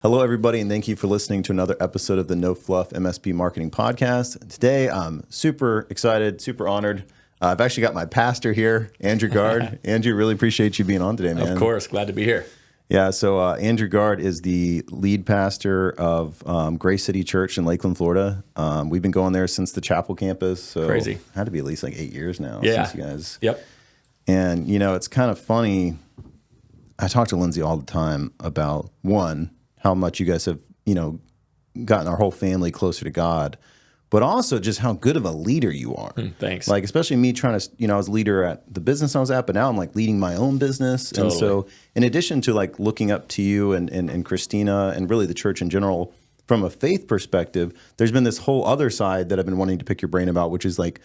Hello, everybody, and thank you for listening to another episode of the No Fluff MSP Marketing Podcast. Today, I'm super excited, super honored. I've actually got my pastor here, Andrew Gard. Andrew, really appreciate you being on today, man. Of course, glad to be here. Yeah, so Andrew Gard is the lead pastor of Grace City Church in Lakeland, Florida. We've been going there since the chapel campus. So Crazy. Had to be at least like 8 years now Yeah. since you guys. Yep. And, you know, it's kind of funny. I talk to Lindsay all the time about, one, how much you guys have, you know, gotten our whole family closer to God, but also just how good of a leader you are. Thanks. Like, especially me trying to, you know, I was a leader at the business I was at, but now I'm like leading my own business. Totally. And so in addition to like looking up to you and Christina and really the church in general, from a faith perspective, there's been this whole other side that I've been wanting to pick your brain about, which is like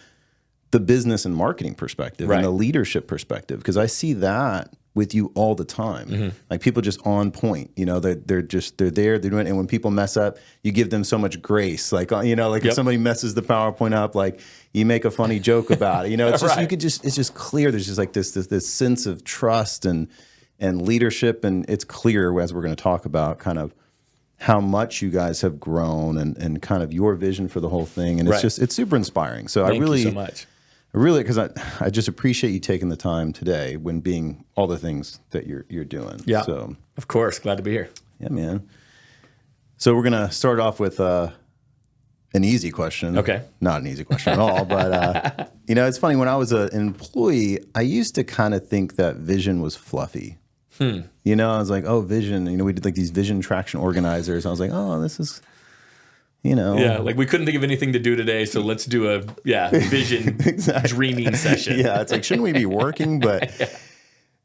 the business and marketing perspective Right. and the leadership perspective. Because I see that with you all the time. Mm-hmm. Like people just on point, you know, they're there, they're doing it. And when people mess up, you give them so much grace. Like, you know, like Yep. if somebody messes the PowerPoint up, like you make a funny joke about it, you know, it's just, Right. you could just, it's just clear. There's just like this sense of trust and leadership. And it's clear as we're going to talk about kind of how much you guys have grown and kind of your vision for the whole thing. And it's Right. just, it's super inspiring. So Thank I really, you so much. really, because I just appreciate you taking the time today when being all the things that you're doing. Yeah. So, Of course, glad to be here. yeah, man. So we're going to start off with an easy question. Okay. Not an easy question at all, but, you know, it's funny. When I was an employee, I used to kind of think that vision was fluffy. You know, I was like, oh, vision. You know, we did like these vision traction organizers. I was like, oh, this is... You know, Yeah, like we couldn't think of anything to do today, so let's do a vision dreaming session. Yeah, it's like, shouldn't we be working? But,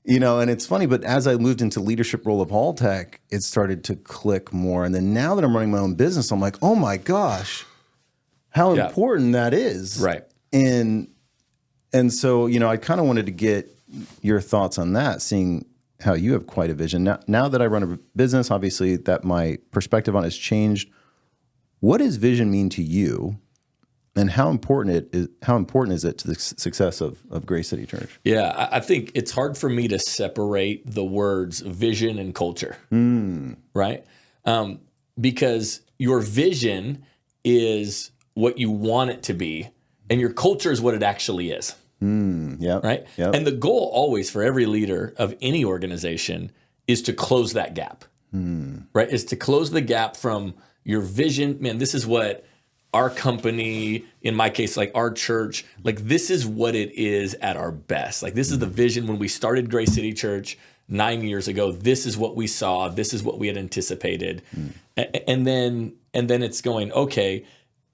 you know, and it's funny, but as I moved into leadership role of Hall Tech, it started to click more. And then now that I'm running my own business, I'm like, oh my gosh, how Yeah. important that is. Right. And so, you know, I kind of wanted to get your thoughts on that, seeing how you have quite a vision. Now that I run a business, obviously that my perspective on it has changed. What does vision mean to you, and how important is it to the success of Grace City Church? Yeah, I think it's hard for me to separate the words vision and culture, right? Because your vision is what you want it to be, and your culture is what it actually is. Yeah. Right? Yep. And the goal always for every leader of any organization is to close that gap, right? Is to close the gap from your vision. Man, this is what our company, in my case, like our church, like this is what it is at our best. Like this is the vision when we started Grace City Church 9 years ago. This is what we saw. This is what we had anticipated. And then it's going, okay,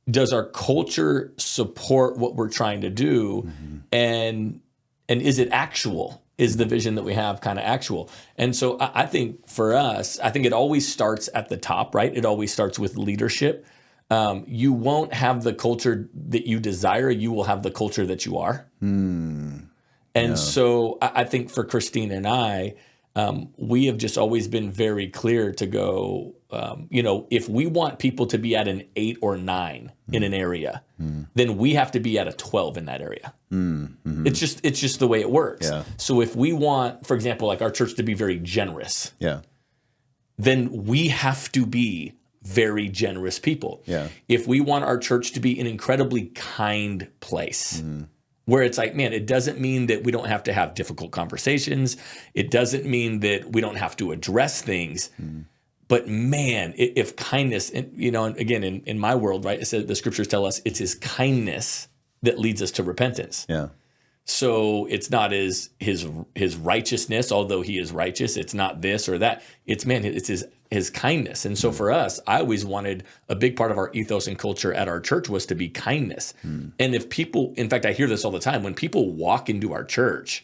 does our culture support what we're trying to do? And is it actual? Is the vision that we have kind of actual? And so I think for us, I think it always starts at the top, right? It always starts with leadership. You won't have the culture that you desire. You will have the culture that you are. So I think for Christine and I, we have just always been very clear to go, you know, if we want people to be at an 8 or 9 in an area, then we have to be at a 12 in that area. It's just the way it works. Yeah. So if we want, for example, like our church to be very generous, Yeah. then we have to be very generous people. Yeah. If we want our church to be an incredibly kind place, where it's like, man, it doesn't mean that we don't have to have difficult conversations. It doesn't mean that we don't have to address things. But man, if kindness, and, you know, and again, in my world, right, it says the scriptures tell us it's his kindness that leads us to repentance. Yeah. So it's not his righteousness, although he is righteous. It's not this or that. It's his kindness. And so for us, I always wanted a big part of our ethos and culture at our church was to be kindness. And if people, in fact, I hear this all the time, when people walk into our church,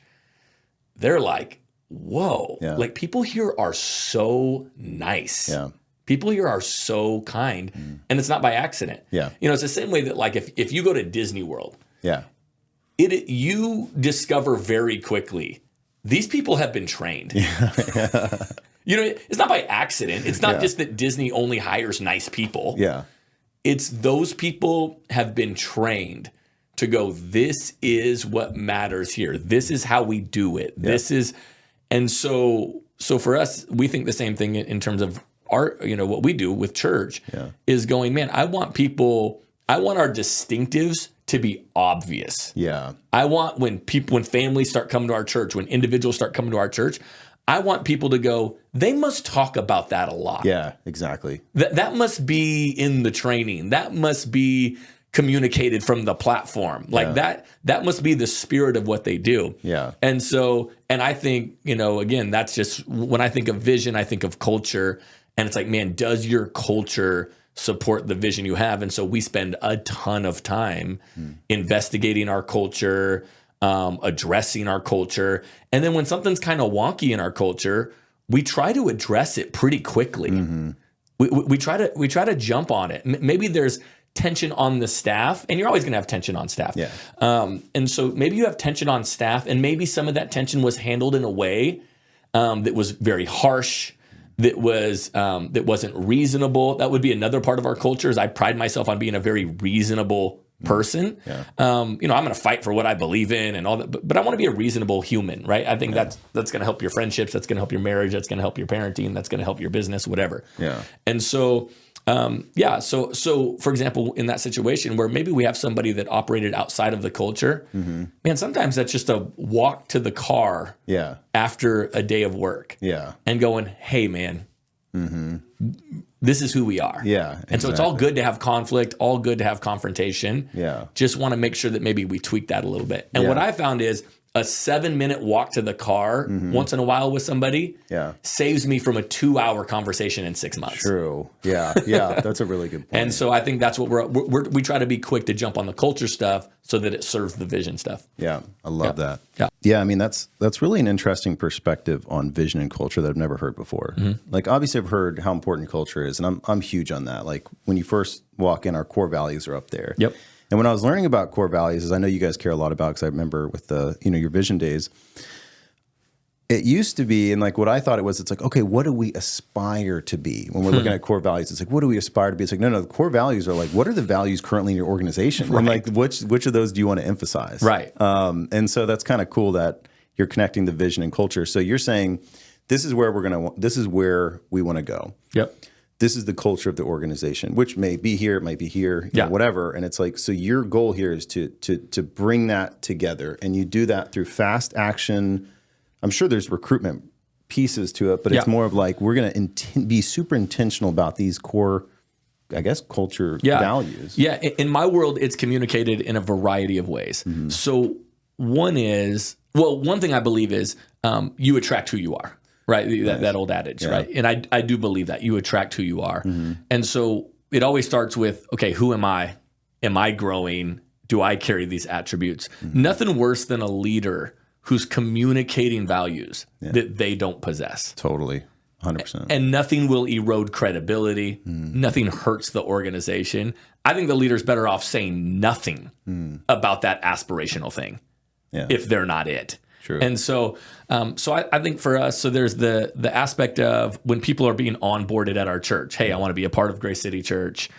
they're like, whoa, Yeah. like people here are so nice. Yeah. People here are so kind. And it's not by accident. Yeah. You know, it's the same way that like if you go to Disney World, Yeah. you discover very quickly, these people have been trained. You know, it's not by accident. It's not just that Disney only hires nice people. Yeah. It's those people have been trained to go, this is what matters here. This is how we do it. This is, and so for us, we think the same thing in terms of our, what we do with church is going, man, I want our distinctives to be obvious. Yeah. I want when families start coming to our church, when individuals start coming to our church, I want people to go, they must talk about that a lot. Yeah, exactly. That must be in the training. That must be communicated from the platform. Like that must be the spirit of what they do. Yeah. And I think, again, that's just when I think of vision, I think of culture, and it's like, man, does your culture support the vision you have? And so we spend a ton of time investigating our culture, addressing our culture. And then when something's kind of wonky in our culture, we try to address it pretty quickly. Mm-hmm. We try to jump on it. Maybe there's tension on the staff, and you're always going to have tension on staff. Yeah. And so maybe you have tension on staff, and maybe some of that tension was handled in a way that was very harsh, that wasn't reasonable. That would be another part of our culture. Is I pride myself on being a very reasonable person. Yeah. I'm going to fight for what I believe in and all that, but I want to be a reasonable human, right? I think that's going to help your friendships. That's going to help your marriage. That's going to help your parenting. That's going to help your business, whatever. Yeah. And so, So for example, in that situation where maybe we have somebody that operated outside of the culture, man, sometimes that's just a walk to the car after a day of work and going, hey, man, this is who we are. Yeah. Exactly. And so it's all good to have conflict, all good to have confrontation. Yeah. Just want to make sure that maybe we tweak that a little bit. And what I found is a 7-minute walk to the car once in a while with somebody saves me from a 2-hour conversation in 6 months. True. Yeah. Yeah. That's a really good point. And so I think that's what we try to be quick to jump on the culture stuff so that it serves the vision stuff. Yeah. I love that. Yeah. Yeah. I mean, that's really an interesting perspective on vision and culture that I've never heard before. Like, obviously I've heard how important culture is, and I'm huge on that. Like, when you first walk in, our core values are up there. Yep. And when I was learning about core values, as I know you guys care a lot about, because I remember with the, your vision days, it used to be, and like what I thought it was, it's like, okay, what do we aspire to be? When we're looking at core values, it's like, what do we aspire to be? It's like, no, the core values are like, what are the values currently in your organization? Right. And like, which of those do you want to emphasize? Right. And so that's kind of cool that you're connecting the vision and culture. So you're saying, this is where we want to go. Yep. This is the culture of the organization, which may be here, it might be here, whatever. And it's like, so your goal here is to bring that together, and you do that through fast action. I'm sure there's recruitment pieces to it, but it's more of like, we're going to be super intentional about these core, I guess, culture values. Yeah. In my world, it's communicated in a variety of ways. So one thing I believe is you attract who you are. Right, that old adage, right? And I do believe that you attract who you are. And so it always starts with, okay, who am I? Am I growing? Do I carry these attributes? Nothing worse than a leader who's communicating values that they don't possess. Totally, 100%. And nothing will erode credibility. Nothing hurts the organization. I think the leader's better off saying nothing about that aspirational thing if they're not it. True. And so, I think for us, so there's the aspect of when people are being onboarded at our church. Hey, I want to be a part of Grace City Church.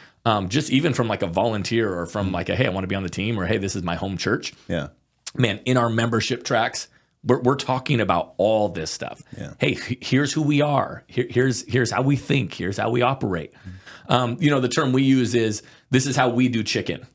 Just even from like a volunteer or from like hey, I want to be on the team, or hey, this is my home church. Yeah, man. In our membership tracks, we're talking about all this stuff. Yeah. Hey, here's who we are. Here's how we think. Here's how we operate. The term we use is this is how we do chicken.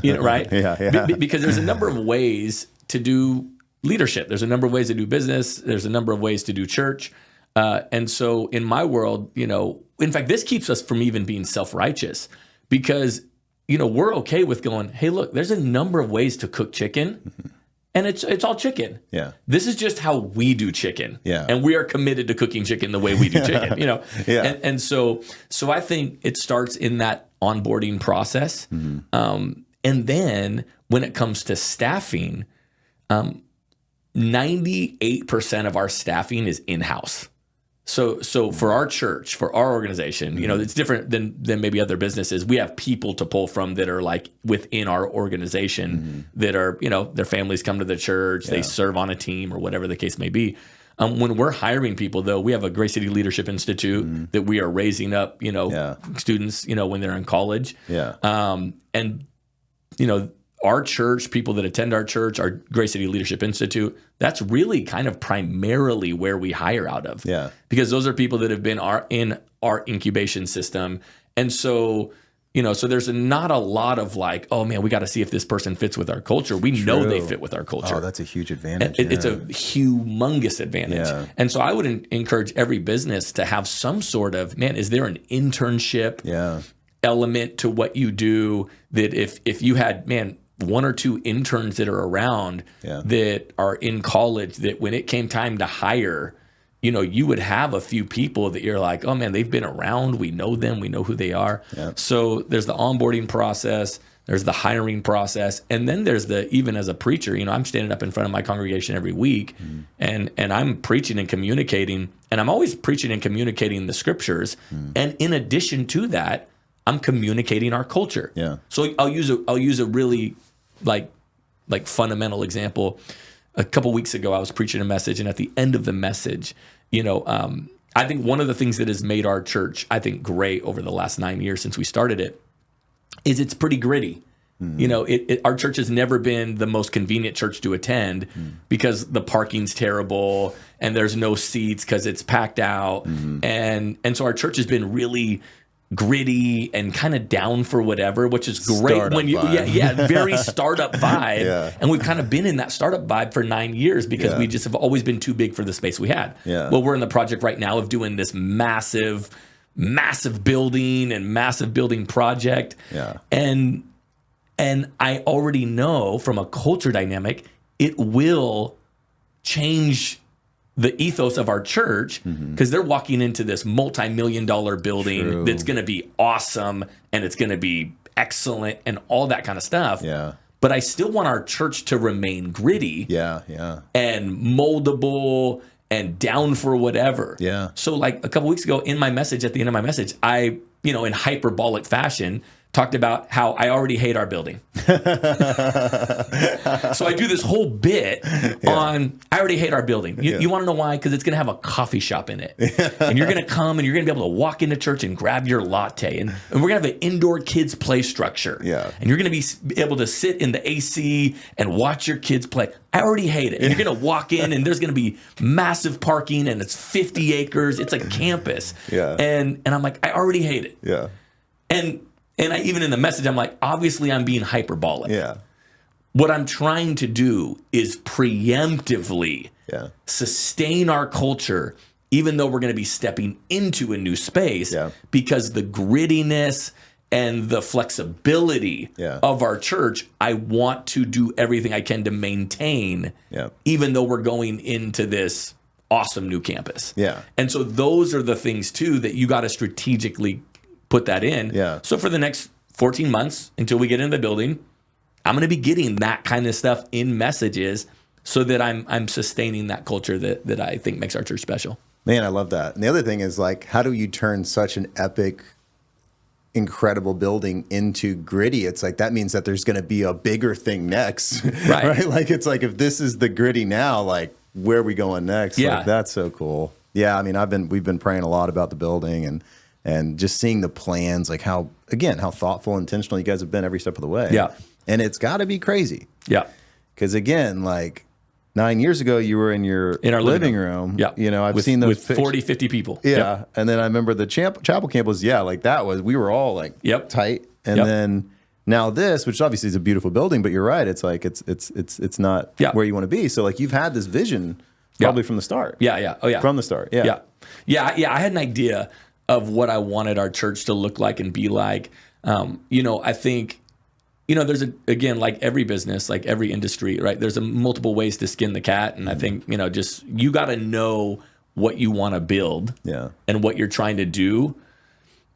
Right? Because there's a number of ways to do leadership. There's a number of ways to do business. There's a number of ways to do church. And so in my world, in fact, this keeps us from even being self-righteous, because, we're okay with going, hey, look, there's a number of ways to cook chicken, and it's all chicken. Yeah. This is just how we do chicken. Yeah. And we are committed to cooking chicken the way we do chicken, And so I think it starts in that onboarding process. And then when it comes to staffing, 98% of our staffing is in-house. So for our church, for our organization, it's different than maybe other businesses. We have people to pull from that are like within our organization that are, their families come to the church, they serve on a team or whatever the case may be. When we're hiring people, though, we have a Grace City Leadership Institute that we are raising up, students, when they're in college. Yeah. And our church, people that attend our church, our Grace City Leadership Institute, that's really kind of primarily where we hire out of. Yeah. Because those are people that have been in our incubation system. And so, so there's not a lot of like, oh man, we got to see if this person fits with our culture. We know they fit with our culture. Oh, that's a huge advantage. It's a humongous advantage. Yeah. And so I would encourage every business to have some sort of, is there an internship element to what you do, that if you had, one or two interns that are around that are in college, that when it came time to hire, you would have a few people that you're like, oh man, they've been around. We know them. We know who they are. Yeah. So there's the onboarding process. There's the hiring process. And then there's even as a preacher, I'm standing up in front of my congregation every week and I'm preaching and communicating, and I'm always preaching and communicating the scriptures. And in addition to that, I'm communicating our culture. Yeah. So I'll use a really like fundamental example. A couple weeks ago, I was preaching a message, and at the end of the message, I think one of the things that has made our church, I think, great over the last 9 years since we started it, is it's pretty gritty. Our church has never been the most convenient church to attend because the parking's terrible and there's no seats because it's packed out, and so our church has been really gritty and kind of down for whatever, which is great startup when you vibe. Very startup vibe. And we've kind of been in that startup vibe for 9 years because we just have always been too big for the space we had. Well, we're in the project right now of doing this massive building and massive building project. And I already know from a culture dynamic, it will change the ethos of our church, because they're walking into this multi-million-dollar building that's going to be awesome and it's going to be excellent and all that kind of stuff. But I still want our church to remain gritty and moldable and down for whatever. So like a couple weeks ago in my message, at the end of my message, I, in hyperbolic fashion, talked about how I already hate our building. So I do this whole bit on, I already hate our building. You want to know why? Because it's going to have a coffee shop in it. And you're going to come and you're going to be able to walk into church and grab your latte. And we're going to have an indoor kids play structure. And you're going to be able to sit in the AC and watch your kids play. I already hate it. And you're going to walk in and there's going to be massive parking and it's 50 acres. It's a campus. And I'm like, I already hate it. And I, even in the message, I'm like, obviously I'm being hyperbolic. What I'm trying to do is preemptively sustain our culture, even though we're going to be stepping into a new space, because the grittiness and the flexibility of our church, I want to do everything I can to maintain, even though we're going into this awesome new campus. And so those are the things, too, that you got to strategically put that in. So for the next 14 months until we get into the building, I'm going to be getting that kind of stuff in messages so that I'm sustaining that culture that I think makes our church special. Man, I love that. And the other thing is, like, how do you turn such an epic, incredible building into gritty? It's like, that means that there's going to be a bigger thing next. Right? Like, it's like, if this is the gritty now, like, where are we going next? Like, that's so cool. I mean, we've been praying a lot about the building and just seeing the plans, like how thoughtful, intentional you guys have been every step of the way. And it's got to be crazy. Because again, like 9 years ago, you were in our living room. I've seen those with 40, 50 people. And then I remember the chapel camp was, like that was, we were all like tight. And then now this, which obviously is a beautiful building, but you're right. It's like, it's not where you want to be. So like you've had this vision probably from the start. From the start. I had an idea of what I wanted our church to look like and be like. I think, there's again, like every business, like every industry, right? There's multiple ways to skin the cat. And I think, just, you got to know what you want to build and what you're trying to do.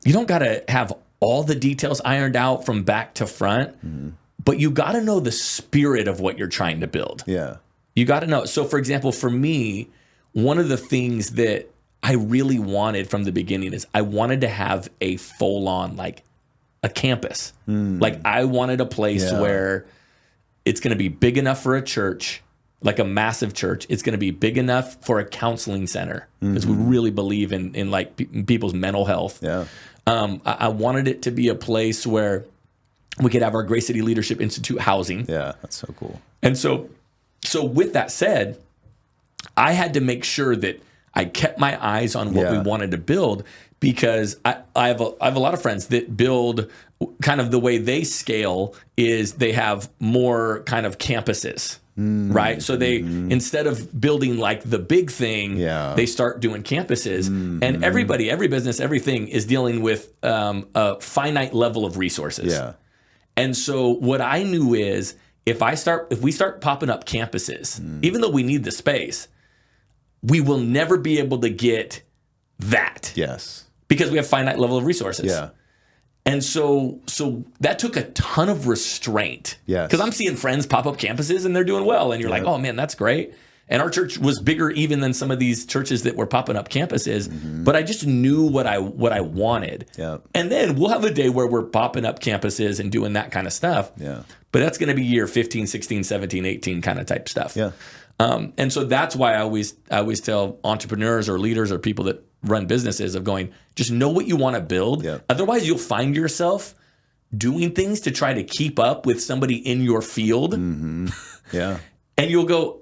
You don't got to have all the details ironed out from back to front, but you got to know the spirit of what you're trying to build. You got to know. So for example, for me, one of the things that I really wanted from the beginning is I wanted to have a full-on, like, a campus. Like, I wanted a place where it's going to be big enough for a church, like a massive church. It's going to be big enough for a counseling center, because we really believe in people's mental health. I wanted it to be a place where We could have our Gray City Leadership Institute housing. Yeah, that's so cool. And so with that said, I had to make sure that I kept my eyes on what we wanted to build, because I have a lot of friends that build kind of the way they scale is they have more kind of campuses, right? So they, instead of building like the big thing, they start doing campuses. And every business, everything is dealing with a finite level of resources. Yeah. And so what I knew is if we start popping up campuses, even though we need the space, we will never be able to get that. Yes. Because we have finite level of resources. Yeah. And so that took a ton of restraint. Yes. Because I'm seeing friends pop up campuses and they're doing well. And you're like, oh man, that's great. And our church was bigger even than some of these churches that were popping up campuses. But I just knew what I wanted. Yeah. And then we'll have a day where we're popping up campuses and doing that kind of stuff. Yeah. But that's going to be year 15, 16, 17, 18 kind of type stuff. Yeah. And so that's why I always tell entrepreneurs or leaders or people that run businesses of going, just know what you want to build. Yeah. Otherwise, you'll find yourself doing things to try to keep up with somebody in your field. Yeah. And you'll go,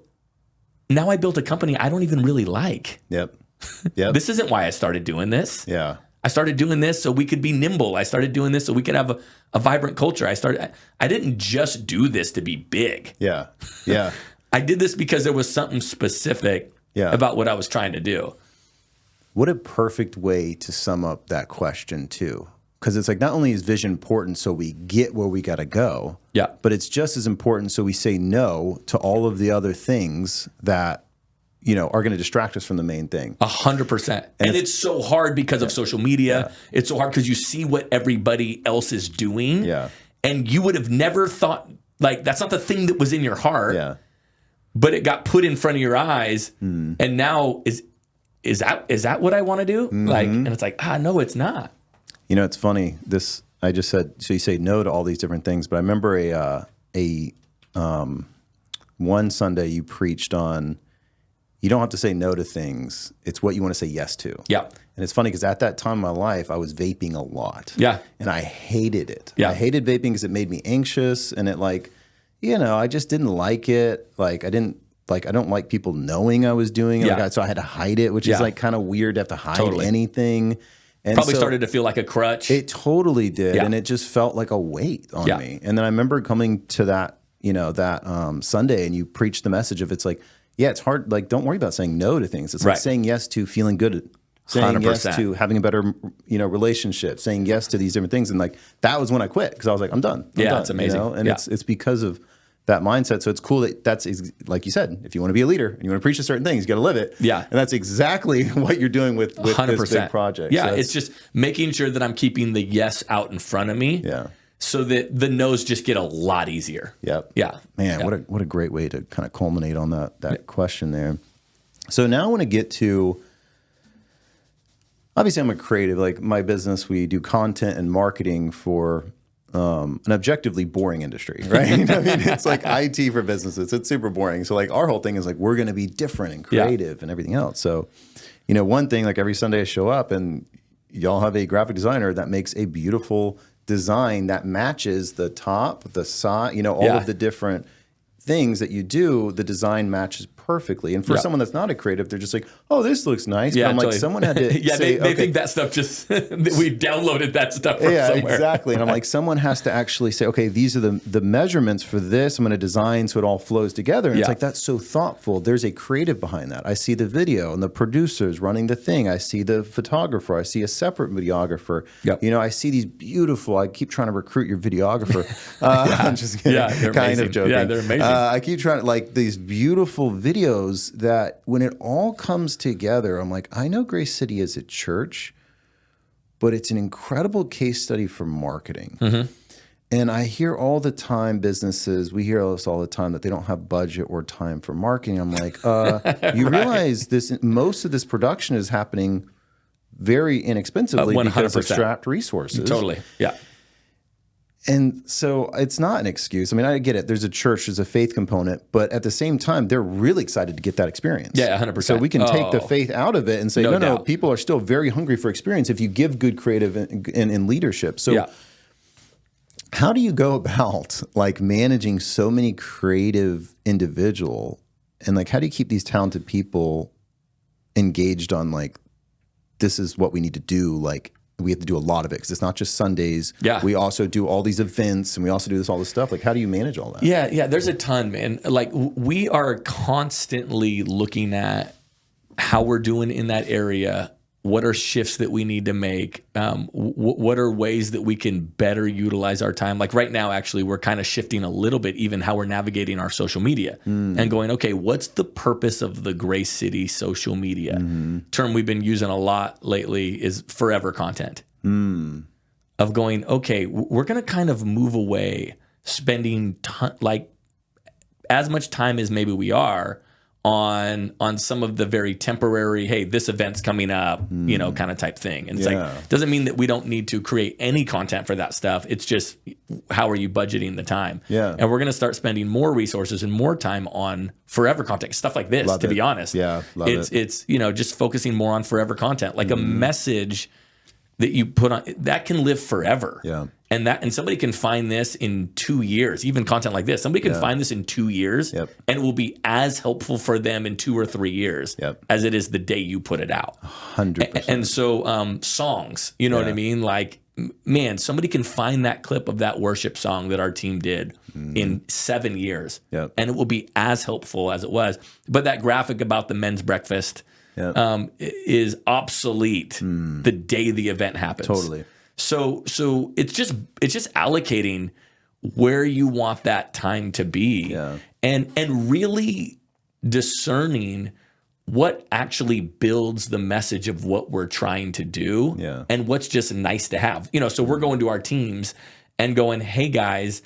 now I built a company I don't even really like. Yep. Yep. This isn't why I started doing this. Yeah. I started doing this so we could be nimble. I started doing this so we could have a vibrant culture. I didn't just do this to be big. Yeah. Yeah. I did this because there was something specific about what I was trying to do. What a perfect way to sum up that question too. Because it's like, not only is vision important so we get where we got to go, but it's just as important so we say no to all of the other things that, are going to distract us from the main thing. 100%. And it's so hard because of social media. It's so hard because you see what everybody else is doing. Yeah. And you would have never thought, like, that's not the thing that was in your heart. Yeah. But it got put in front of your eyes. And now is that what I want to do? Like, and it's like, no, it's not. It's funny. I just said, so you say no to all these different things, but I remember one Sunday you preached on, you don't have to say no to things. It's what you want to say yes to. Yeah. And it's funny because at that time in my life, I was vaping a lot. Yeah. And I hated it. Yeah. I hated vaping because it made me anxious, and it I just didn't like it. Like I don't like people knowing I was doing it. Yeah. So I had to hide it, which is like kind of weird to have to hide anything. And probably started to feel like a crutch. It totally did. And it just felt like a weight on me. And then I remember coming to that, Sunday, and you preached the message of, it's like, it's hard. Like, don't worry about saying no to things. It's like saying yes to feeling good, saying 100%. yes to having a better, relationship, saying yes to these different things. And like, that was when I quit, because I was like, I'm done. I'm done, it's amazing. And it's because of that mindset. So it's cool that's like you said, if you want to be a leader and you want to preach to certain things, you got to live it. Yeah. And that's exactly what you're doing with 100%. This big project. Yeah. So it's just making sure that I'm keeping the yes out in front of me. Yeah. So that the no's just get a lot easier. Yep. Yeah. Man, what a great way to kind of culminate on that question there. So now I want to get to, obviously I'm a creative. Like my business, we do content and marketing for an objectively boring industry, right? I mean, it's like IT for businesses. It's super boring. So like our whole thing is like, we're going to be different and creative and everything else. So, one thing, like every Sunday I show up and y'all have a graphic designer that makes a beautiful design that matches the top, the side, all of the different things that you do, the design matches perfectly. And for someone that's not a creative, they're just like, oh, this looks nice. Yeah, but I'm like, someone had to say, they think that stuff just, we downloaded that stuff from somewhere. Exactly. And I'm like, someone has to actually say, okay, these are the measurements for this. I'm going to design so it all flows together. And it's like, that's so thoughtful. There's a creative behind that. I see the video and the producers running the thing. I see the photographer. I see a separate videographer. Yep. I see these beautiful, I keep trying to recruit your videographer. I'm just kidding. Yeah, they're kind amazing. of joking. Yeah, they're amazing. I keep trying to, like, these beautiful videos that when it all comes together, I'm like, I know Grace City is a church, but it's an incredible case study for marketing. And I hear all the time we hear this all the time, that they don't have budget or time for marketing. I'm like, you realize most of this production is happening very inexpensively because of strapped resources. Totally. Yeah. And so it's not an excuse. I mean, I get it. There's a church, there's a faith component, but at the same time, they're really excited to get that experience. Yeah, 100%. So we can take the faith out of it and say, no, doubt. people are still very hungry for experience if you give good creative and leadership. So How do you go about like managing so many creative individual, and like how do you keep these talented people engaged on like, this is what we need to do, like we have to do a lot of it because it's not just Sundays. Yeah. We also do all these events and we also do all this stuff. Like, how do you manage all that? Yeah. There's a ton, man. Like we are constantly looking at how we're doing in that area. What are shifts that we need to make? What are ways that we can better utilize our time? Like right now, actually, we're kind of shifting a little bit, even how we're navigating our social media and going, okay, what's the purpose of the Gray City social media? Term we've been using a lot lately is forever content. Of going, okay, we're going to kind of move away, spending like as much time as maybe we are on some of the very temporary, hey, this event's coming up, you know, kind of type thing. And it's like, doesn't mean that we don't need to create any content for that stuff. It's just, how are you budgeting the time? Yeah. And we're going to start spending more resources and more time on forever content, stuff like this, to be honest. Yeah. It's, you know, just focusing more on forever content, like a message that you put on that can live forever. Yeah. And somebody can find this in 2 years, even content like this. Somebody can find this in 2 years and it will be as helpful for them in 2 or 3 years as it is the day you put it out. 100%. And so songs, you know what I mean? Like, man, somebody can find that clip of that worship song that our team did in 7 years and it will be as helpful as it was. But that graphic about the men's breakfast is obsolete the day the event happens. Totally. So it's just allocating where you want that time to be and really discerning what actually builds the message of what we're trying to do and what's just nice to have. You know, so we're going to our teams and going, hey guys,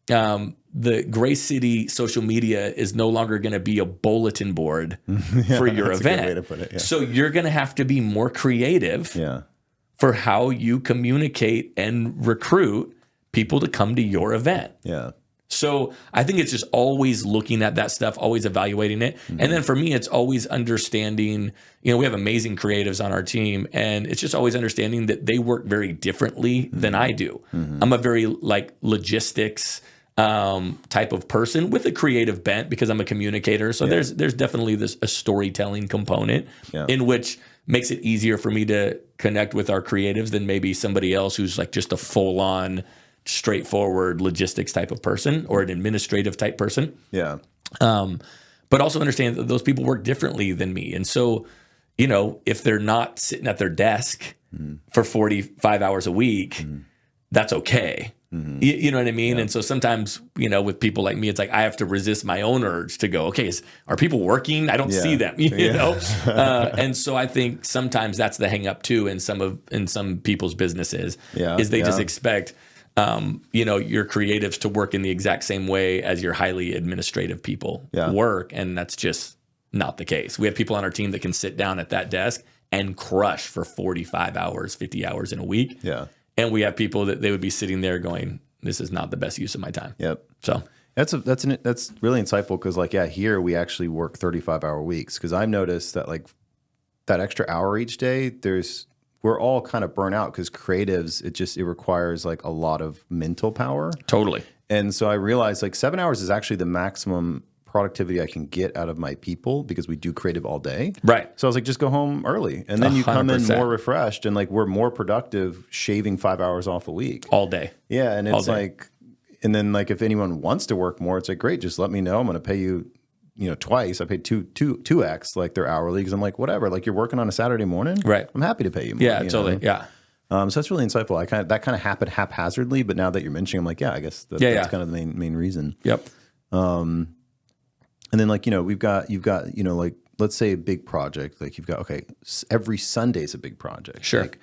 the Gray City social media is no longer going to be a bulletin board for your event. A good way to put it, So you're going to have to be more creative for how you communicate and recruit people to come to your event. Yeah. So I think it's just always looking at that stuff, always evaluating it. And then for me, it's always understanding, you know, we have amazing creatives on our team and it's just always understanding that they work very differently than I do. I'm a very like logistics type of person with a creative bent because I'm a communicator. So there's definitely a storytelling component in which makes it easier for me to connect with our creatives than maybe somebody else who's like just a full on straightforward logistics type of person or an administrative type person. Yeah. But also understand that those people work differently than me. And so, you know, if they're not sitting at their desk for 45 hours a week, that's okay. You know what I mean? And so sometimes, you know, with people like me, it's like I have to resist my own urge to go, okay, are people working? I don't see them, you know? And so I think sometimes that's the hang up too in some people's businesses is they just expect you know, your creatives to work in the exact same way as your highly administrative people work. And that's just not the case. We have people on our team that can sit down at that desk and crush for 45 hours, 50 hours in a week. Yeah. And we have people that they would be sitting there going, this is not the best use of my time. Yep. So that's really insightful because like, here we actually work 35-hour weeks because I've noticed that like that extra hour each day, we're all kind of burnt out because creatives, it requires like a lot of mental power. Totally. And so I realized like 7 hours is actually the maximum productivity I can get out of my people because we do creative all day. Right. So I was like, just go home early and then you come in 100%. more refreshed and like we're more productive shaving 5 hours off a week. All day. Yeah. And it's like, and then like if anyone wants to work more, it's like, great, just let me know. I'm going to pay you, you know, twice. I paid 2x like their hourly because I'm like, whatever, like you're working on a Saturday morning. Right. I'm happy to pay you more. Yeah, you totally. know? Yeah. So that's really insightful. That kind of happened haphazardly, but now that you're mentioning, I'm like, I guess that's kind of the main reason. Yep. And then like, you know, you've got, you know, like, let's say a big project, like you've got, okay, every Sunday is a big project. Sure. Like,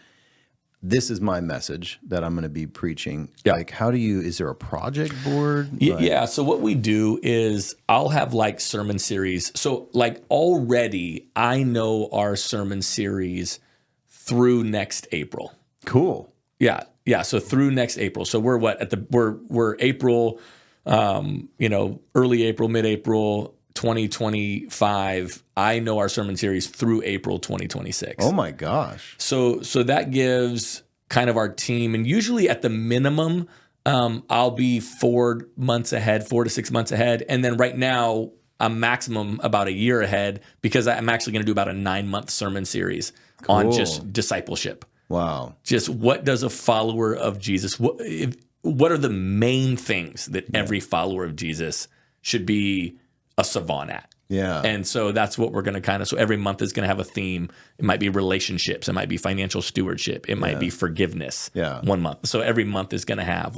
this is my message that I'm going to be preaching. Yeah. Like, is there a project board? Yeah. So what we do is I'll have like sermon series. So like already I know our sermon series through next April. Cool. Yeah. Yeah. So through next April. So we're we're April, you know, early April, mid-April, 2025. I know our sermon series through April 2026. Oh my gosh. So that gives kind of our team, and usually at the minimum I'll be 4 to 6 months ahead. And then right now, I'm maximum about a year ahead because I'm actually going to do about a 9-month sermon series on just discipleship. Wow. Just what does a follower of Jesus, what are the main things that every follower of Jesus should be a savant at? Yeah. And so that's what we're going to so every month is going to have a theme. It might be relationships. It might be financial stewardship. It might be forgiveness. Yeah. 1 month. So every month is going to have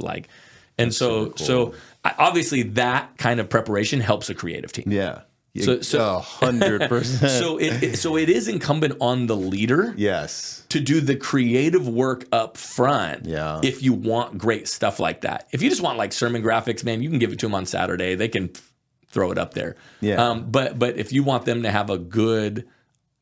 so obviously that kind of preparation helps a creative team. Yeah. So 100%. so it is incumbent on the leader. Yes. To do the creative work up front. Yeah. If you want great stuff like that. If you just want like sermon graphics, man, you can give it to them on Saturday. They can throw it up there. Yeah. But if you want them to have a good,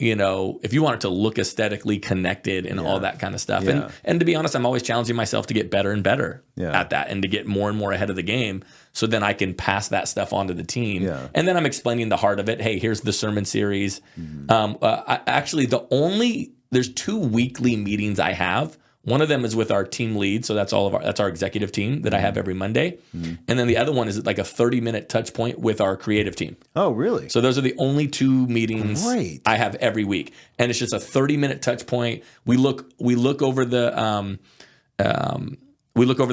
if you want it to look aesthetically connected and all that kind of stuff. Yeah. And to be honest, I'm always challenging myself to get better and better Yeah. at that and to get more and more ahead of the game. So then I can pass that stuff on to the team. Yeah. And then I'm explaining the heart of it. Hey, here's the sermon series. Actually, there's 2 weekly meetings I have. One of them is with our team lead, so that's our executive team that I have every Monday, and then the other one is like a 30-minute touch point with our creative team. Oh, really? So those are the only 2 meetings Great. I have every week, and it's just a 30-minute touch point. We look over the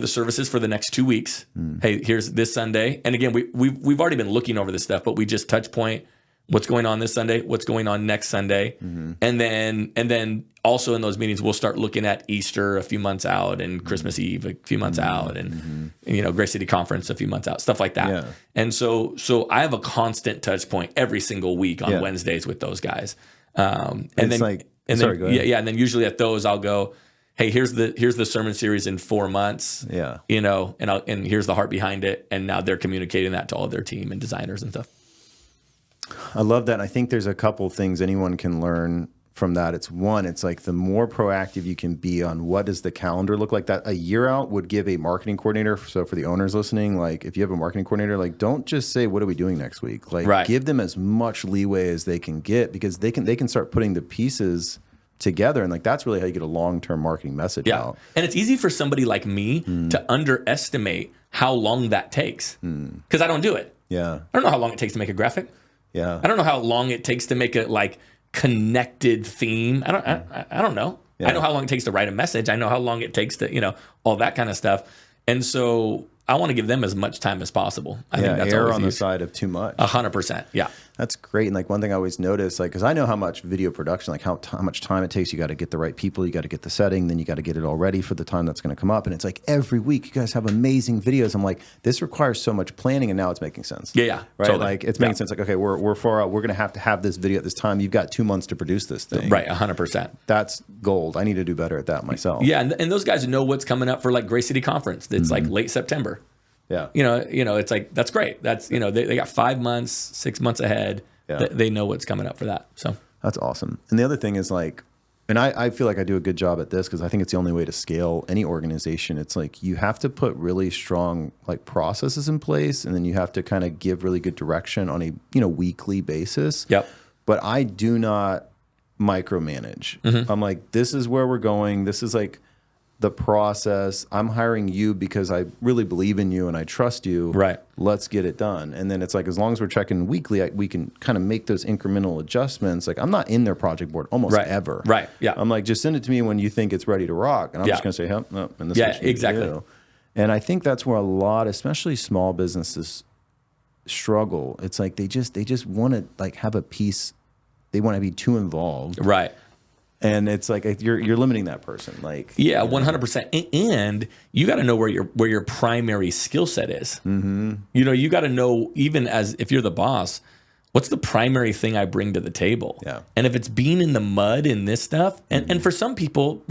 services for the next 2 weeks. Hey, here's this Sunday, and again we've already been looking over this stuff, but we just touch point. What's going on this Sunday? What's going on next Sunday? And then also in those meetings, we'll start looking at Easter a few months out and Christmas Eve a few months out and Grace City Conference a few months out, stuff like that. Yeah. And so I have a constant touch point every single week on Wednesdays with those guys. And then go ahead. and then usually at those I'll go, hey, here's the sermon series in 4 months. Yeah. And here's the heart behind it. And now they're communicating that to all of their team and designers and stuff. I love that. I think there's a couple things anyone can learn from that. It's like the more proactive you can be on what does the calendar look like. That a year out would give a marketing coordinator. So for the owners listening, like if you have a marketing coordinator, like don't just say, what are we doing next week? Like give them as much leeway as they can get because they can start putting the pieces together. And like that's really how you get a long-term marketing message out. And it's easy for somebody like me to underestimate how long that takes because I don't do it. Yeah. I don't know how long it takes to make a graphic. Yeah. I don't know how long it takes to make a like connected theme. I don't know. Yeah. I know how long it takes to write a message. I know how long it takes to, all that kind of stuff. And so I want to give them as much time as possible. I think that's err on the side of too much. 100%. Yeah. That's great. And like one thing I always notice, like, cause I know how much video production, like how much time it takes. You got to get the right people. You got to get the setting. Then you got to get it all ready for the time that's going to come up. And it's like every week you guys have amazing videos. I'm like, this requires so much planning. And now it's making sense. Yeah. Right. Totally. Like it's making sense. Like, okay, we're far out. We're going to have this video at this time. You've got 2 months to produce this thing. Right. 100%. That's gold. I need to do better at that myself. Yeah. And those guys know what's coming up for like Grace City Conference. It's like late September. Yeah. It's like, that's great. That's, they got 5 months, 6 months ahead. Yeah. They know what's coming up for that. So that's awesome. And the other thing is like, and I feel like I do a good job at this because I think it's the only way to scale any organization. It's like you have to put really strong like processes in place, and then you have to kind of give really good direction on a weekly basis. Yep. But I do not micromanage. I'm like, this is where we're going. This is like the process. I'm hiring you because I really believe in you and I trust you. Right. Let's get it done. And then it's like, as long as we're checking weekly, we can kind of make those incremental adjustments. Like I'm not in their project board almost ever. Right. Yeah. I'm like, just send it to me when you think it's ready to rock. And I'm just going to say, no. And this is what you exactly. do. And I think that's where a lot, especially small businesses, struggle. It's like they just want to like have a piece. They want to be too involved. Right. And it's like you're limiting that person. Like 100%. And you got to know where your primary skill set is. You got to know, even as if you're the boss, what's the primary thing I bring to the table? Yeah. And if it's being in the mud in this stuff, and for some people,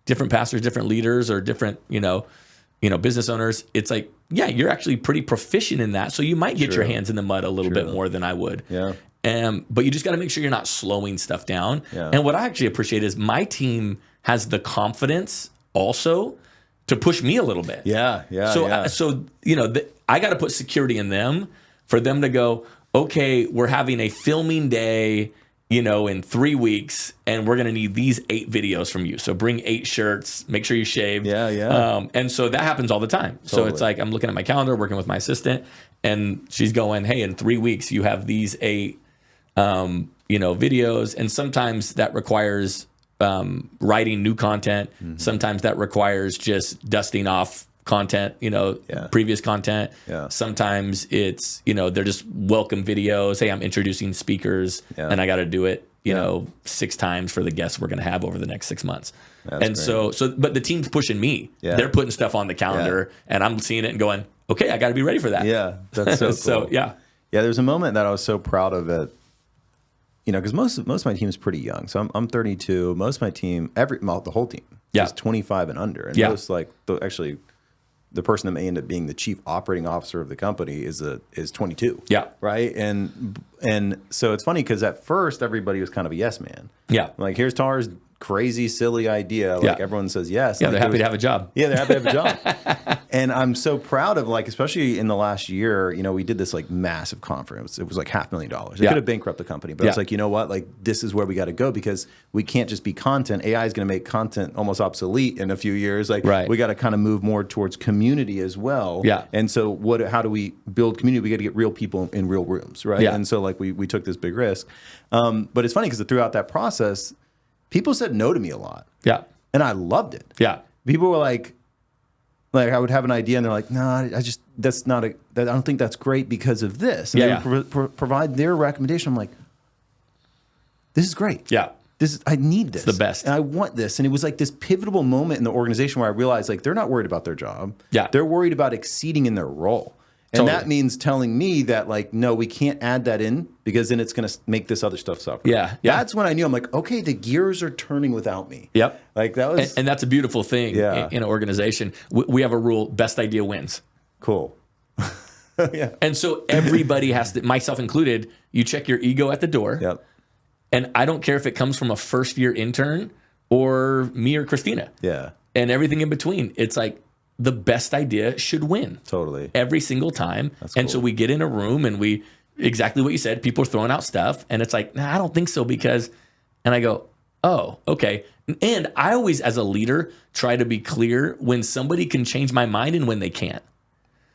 different pastors, different leaders, or different business owners, it's like, yeah, you're actually pretty proficient in that. So you might get your hands in the mud a little bit more than I would. Yeah. But you just got to make sure you're not slowing stuff down. Yeah. And what I actually appreciate is my team has the confidence also to push me a little bit. Yeah. So I got to put security in them for them to go, okay, we're having a filming day in 3 weeks, and we're going to need these 8 videos from you. So bring 8 shirts, make sure you shave. Yeah. And so that happens all the time. So Totally. it's like, I'm looking at my calendar, working with my assistant, and she's going, hey, in 3 weeks, you have these 8, videos. And sometimes that requires writing new content. Sometimes that requires just dusting off content, previous content. Yeah. Sometimes it's, they're just welcome videos. Hey, I'm introducing speakers and I got to do it, 6 times for the guests we're going to have over the next 6 months. That's great. But the team's pushing me. Yeah. They're putting stuff on the calendar and I'm seeing it and going, okay, I got to be ready for that. Yeah. That's so cool. So, yeah. Yeah. There's a moment that I was so proud of it, because most of my team is pretty young. So I'm 32. Most of my team, the whole team is 25 and under. And most the person that may end up being the chief operating officer of the company is 22. Yeah. Right. And so it's funny because at first everybody was kind of a yes man. Yeah. Like, here's Tar's crazy, silly idea. Like, everyone says yes. Yeah. Like, They're happy to have a job. Yeah. They're happy to have a job. And I'm so proud of, especially in the last year, we did this massive conference. It was like $500,000. It could have bankrupted the company, but it's like, you know what? This is where we got to go, because we can't just be content. AI is going to make content almost obsolete in a few years. We got to kind of move more towards community as well. Yeah. And so how do we build community? We got to get real people in real rooms, right? Yeah. And so we took this big risk. But it's funny because throughout that process, people said no to me a lot. Yeah. And I loved it. Yeah. People were like I would have an idea and they're like, no, I don't think that's great because of this. And they would provide their recommendation. I'm like, this is great. Yeah. I need this. It's the best. And I want this. And it was like this pivotal moment in the organization where I realized they're not worried about their job. Yeah. They're worried about exceeding in their role. And that means telling me that no, we can't add that in because then it's going to make this other stuff suffer. Yeah. That's when I knew. I'm like, okay, the gears are turning without me. Yep. That was. And that's a beautiful thing in an organization. We have a rule: best idea wins. Cool. Yeah. And so everybody has to, myself included, you check your ego at the door. Yep. And I don't care if it comes from a first-year intern or me or Christina. Yeah. And everything in between. It's like, the best idea should win. Totally. Every single time. That's and cool. so we get in a room and exactly what you said, people are throwing out stuff. And it's like, nah, I don't think so because, and I go, oh, okay. And I always, as a leader, try to be clear when somebody can change my mind and when they can't.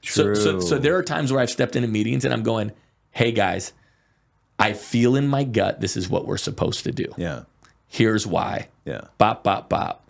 True. So there are times where I've stepped into meetings and I'm going, hey guys, I feel in my gut this is what we're supposed to do. Yeah. Here's why. Yeah. Bop, bop, bop.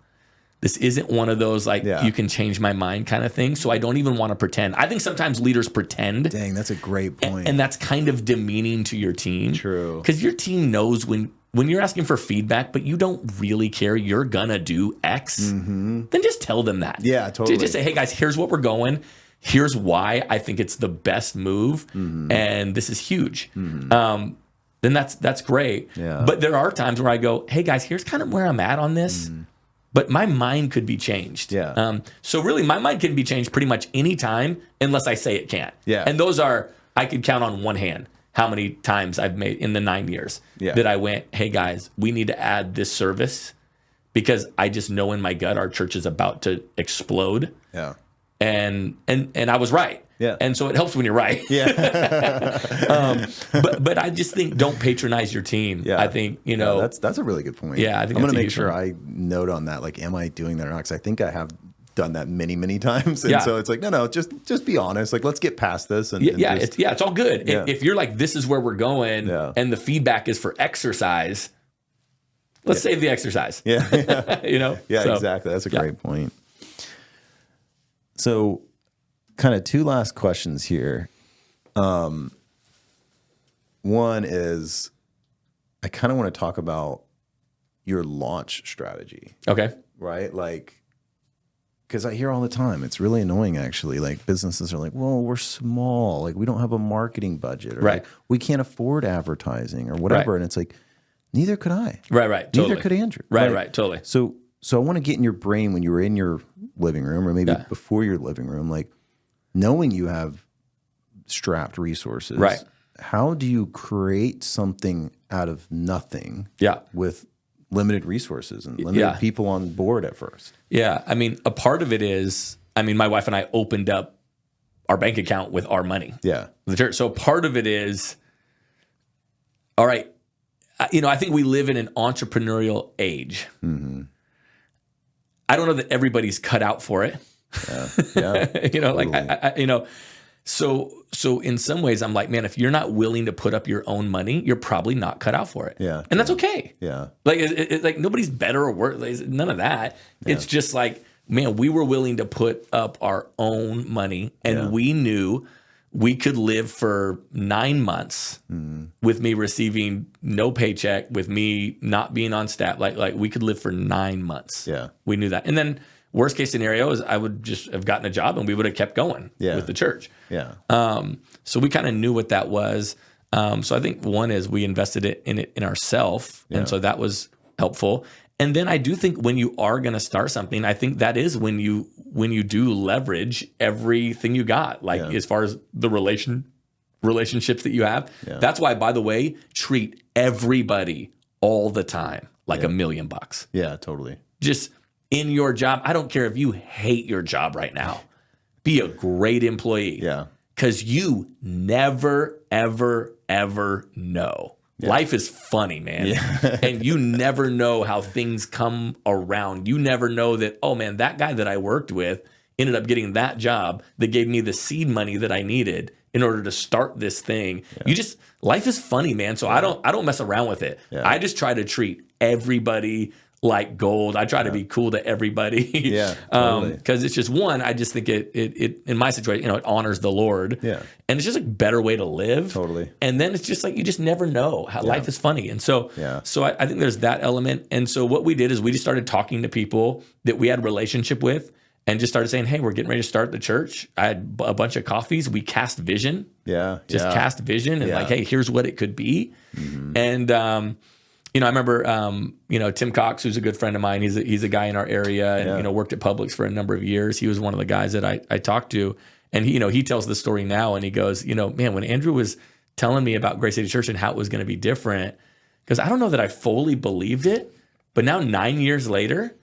This isn't one of those you can change my mind kind of thing. So I don't even want to pretend. I think sometimes leaders pretend. Dang, that's a great point. And that's kind of demeaning to your team. True. Because your team knows when you're asking for feedback, but you don't really care, you're going to do X, then just tell them that. Yeah, totally. Just say, hey guys, here's what we're going. Here's why I think it's the best move. And this is huge. Then that's great. Yeah. But there are times where I go, hey guys, here's kind of where I'm at on this. But my mind could be changed. Yeah. So really, my mind can be changed pretty much any time unless I say it can't. Yeah. And those I could count on one hand how many times I've made in the 9 years that I went, hey guys, we need to add this service because I just know in my gut our church is about to explode. Yeah. And I was right. Yeah. And so it helps when you're right. Yeah. But I just think don't patronize your team. Yeah. I think, that's a really good point. Yeah, I think I'm that's going to a make huge sure one. I note on that. Am I doing that or not? Because I think I have done that many, many times. And Yeah. so it's like, no, just be honest. Let's get past this. And, It's all good. Yeah. If you're like, this is where we're going and the feedback is for exercise, let's save the exercise. Yeah. Yeah, So, exactly. That's a great point. So kind of 2 last questions here. One is I kind of want to talk about your launch strategy, Okay. right? Because I hear all the time, it's really annoying actually. Businesses are like, well, we're small. We don't have a marketing budget. Or Right. we can't afford advertising or whatever. Right. And it's like, neither could I. Right. Neither Totally. could Andrew. Right. Totally. So I want to get in your brain when you were in your living room or maybe before your living room, knowing you have strapped resources. Right. How do you create something out of nothing with limited resources and limited people on board at first? Yeah. I mean, a part of it is, my wife and I opened up our bank account with our money. Yeah. The church. So part of it is, all right, I think we live in an entrepreneurial age. Mm-hmm. I don't know that everybody's cut out for it. Yeah. Like Totally. so in some ways I'm like, man, if you're not willing to put up your own money, you're probably not cut out for it. Yeah. And that's okay. Yeah. Like, like nobody's better or worse. Like, none of that. Yeah. It's just like, man, we were willing to put up our own money, and we knew we could live for 9 months with me receiving no paycheck, with me not being on staff. Like we could live for 9 months. Yeah. We knew that. And then worst case scenario is I would just have gotten a job and we would have kept going with the church. Yeah. So we kind of knew what that was. So I think one is we invested it in ourselves. And so that was helpful. And then I do think when you are going to start something, I think that is when you do leverage everything you got, like as far as the relationships that you have. Yeah. That's why, by the way, treat everybody all the time like $1 million. Yeah, totally. Just in your job. I don't care if you hate your job right now. Be a great employee. Yeah. Because you never, ever, ever know. Yeah. Life is funny, man. Yeah. And you never know how things come around. You never know that, oh man, that guy that I worked with ended up getting that job that gave me the seed money that I needed in order to start this thing. Yeah. Life is funny, man. So I don't mess around with it. Yeah. I just try to treat everybody like gold. I try to be cool to everybody. Yeah. Totally. Cause it's just one, I just think it in my situation, it honors the Lord. Yeah. And it's just a better way to live. Totally. And then it's just like, you just never know how life is funny. And so, I think there's that element. And so what we did is we just started talking to people that we had a relationship with and just started saying, hey, we're getting ready to start the church. I had a bunch of coffees. We cast vision. Yeah. Just cast vision and like, hey, here's what it could be. Mm-hmm. And, I remember, Tim Cox, who's a good friend of mine. He's a guy in our area and, worked at Publix for a number of years. He was one of the guys that I talked to. And he tells the story now and he goes, man, when Andrew was telling me about Grace City Church and how it was going to be different, because I don't know that I fully believed it, but now 9 years later,